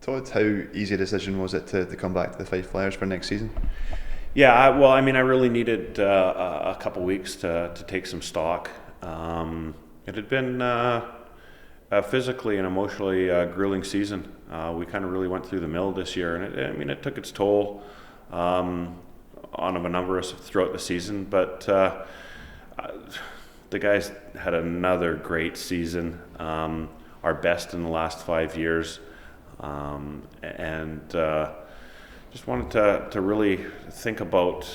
Todd, how easy a decision was it to come back to the Fife Flyers for next season? Yeah, I really needed a couple weeks to take some stock. It had been a physically and emotionally grueling season. We kind of really went through the mill this year, and it took its toll on a number of us throughout the season. But the guys had another great season, our best in the last 5 years, and just wanted to really think about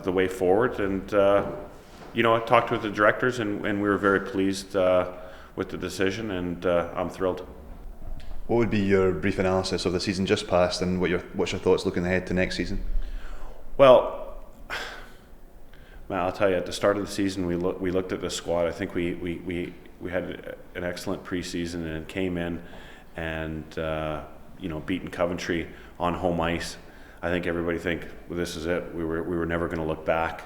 the way forward. And I talked with the directors, and we were very pleased with the decision, and I'm thrilled. What would be your brief analysis of the season just passed, and what's your thoughts looking ahead to next season? Well, Matt, I'll tell you, at the start of the season, we looked at the squad. I think we had an excellent preseason and came in and beaten Coventry on home ice. I think everybody think, well, this is it. We were never going to look back.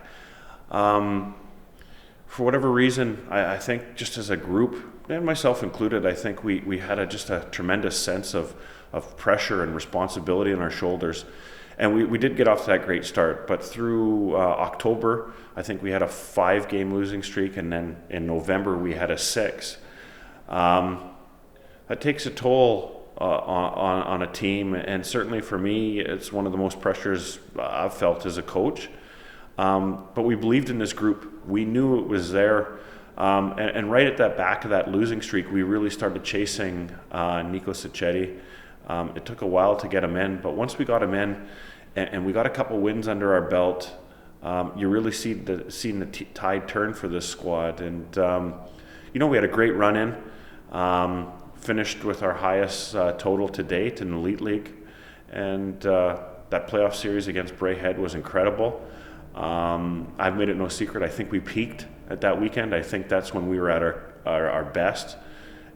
For whatever reason, I think just as a group, and myself included, I think we had just a tremendous sense of pressure and responsibility on our shoulders. And we did get off to that great start, but through October, I think we had a 5-game losing streak, and then in November we had a 6. That takes a toll on a team, and certainly for me, it's one of the most pressures I've felt as a coach. But we believed in this group. We knew it was there. And right at that back of that losing streak, we really started chasing Nico Sacchetti. It took a while to get him in, but once we got him in and we got a couple wins under our belt, you really seen the tide turn for this squad. And, we had a great run in, finished with our highest total to date in the Elite League. And that playoff series against Braehead was incredible. I've made it no secret. I think we peaked at that weekend. I think that's when we were at our best,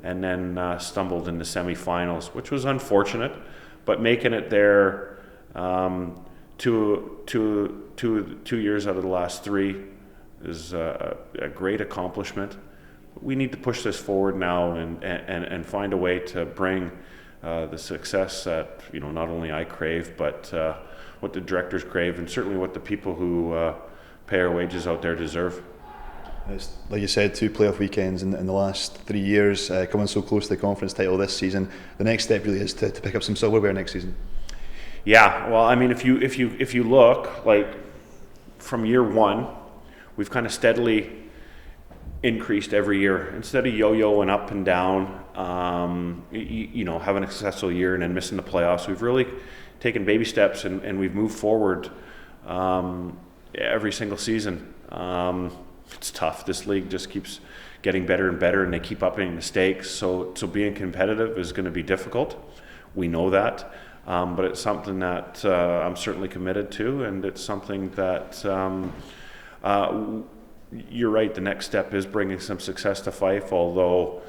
and then stumbled in the semifinals, which was unfortunate. But making it there 2 years out of the last 3 is a great accomplishment. We need to push this forward now and find a way to bring the success that not only I crave, but what the directors crave, and certainly what the people who pay our wages out there deserve. It's, like you said, 2 playoff weekends in the last 3 years, coming so close to the conference title this season. The next step really is to pick up some silverware next season. Yeah, well, if you look, like, from year one, we've kind of steadily increased every year instead of yo-yoing up and down. Having a successful year and then missing the playoffs. We've really taken baby steps and we've moved forward every single season. It's tough. This league just keeps getting better and better, and they keep upping the stakes. So being competitive is going to be difficult. We know that, but it's something that I'm certainly committed to, and it's something that you're right. The next step is bringing some success to Fife. Although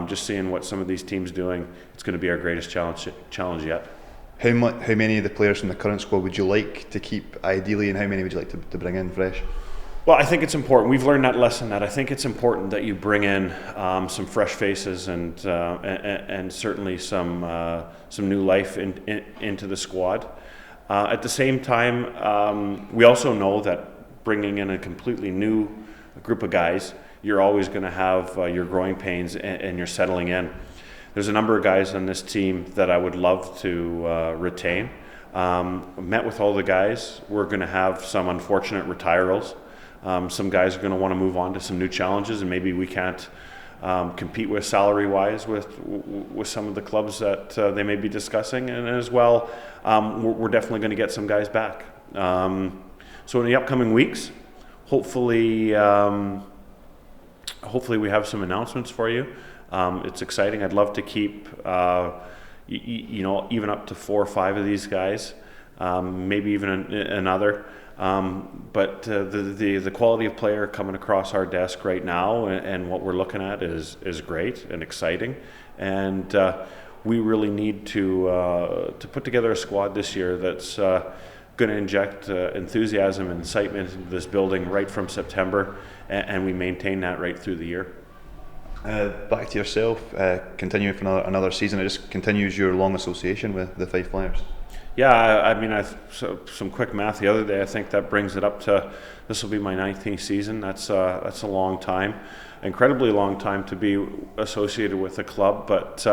just seeing what some of these teams doing, it's going to be our greatest challenge yet. How many of the players from the current squad would you like to keep ideally, and how many would you like to bring in fresh? Well, I think it's important. We've learned that lesson. That I think it's important that you bring in some fresh faces and certainly some new life into the squad. At the same time, we also know that bringing in a completely new group of guys, you're always going to have your growing pains and you're settling in. There's a number of guys on this team that I would love to retain. Met with all the guys. We're going to have some unfortunate retirals. Some guys are going to want to move on to some new challenges, and maybe we can't compete with salary-wise with some of the clubs that they may be discussing. And as well, we're definitely going to get some guys back. So in the upcoming weeks, hopefully we have some announcements for you. It's exciting. I'd love to keep even up to 4 or 5 of these guys, maybe even another. But the quality of player coming across our desk right now and what we're looking at is great and exciting, and we really need to put together a squad this year that's going to inject enthusiasm and excitement into this building right from September, and we maintain that right through the year. Back to yourself, continuing for another season. It just continues your long association with the Fife Flyers. Yeah, I mean, some quick math the other day. I think that brings it up to, this will be my 19th season. That's a long time, incredibly long time to be associated with a club. But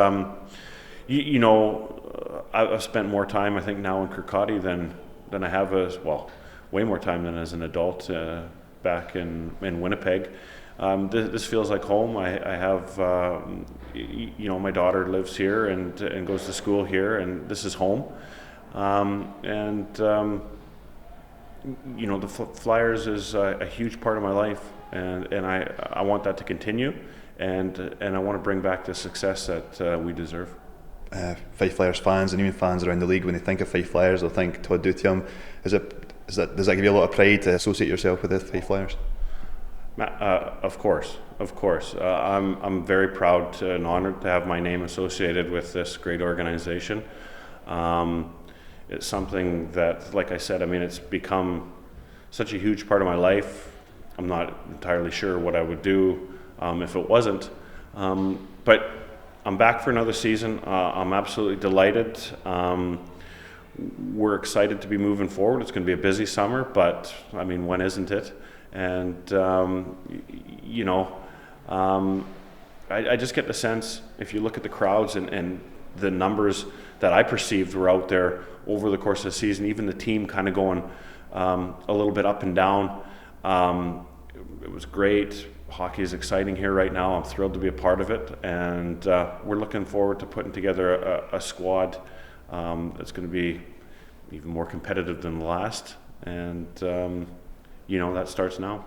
I've spent more time, I think, now in Kirkcaldy than I have way more time than as an adult back in Winnipeg. This feels like home. I have, my daughter lives here and goes to school here, and this is home. The Flyers is a huge part of my life, and I want that to continue, and I want to bring back the success that we deserve. Fife Flyers fans and even fans around the league, when they think of Fife Flyers, they'll think Todd Dutiaume. Does that give you a lot of pride to associate yourself with the Fife Flyers? Of course. I'm very proud and honored to have my name associated with this great organization. It's something that, like I said, I mean, it's become such a huge part of my life. I'm not entirely sure what I would do if it wasn't. But I'm back for another season. I'm absolutely delighted. We're excited to be moving forward. It's going to be a busy summer, but I mean, when isn't it? And I just get the sense, if you look at the crowds and the numbers that I perceived were out there over the course of the season, even the team kind of going a little bit up and down. It was great. Hockey is exciting here right now. I'm thrilled to be a part of it, and we're looking forward to putting together a squad that's going to be even more competitive than the last. And that starts now.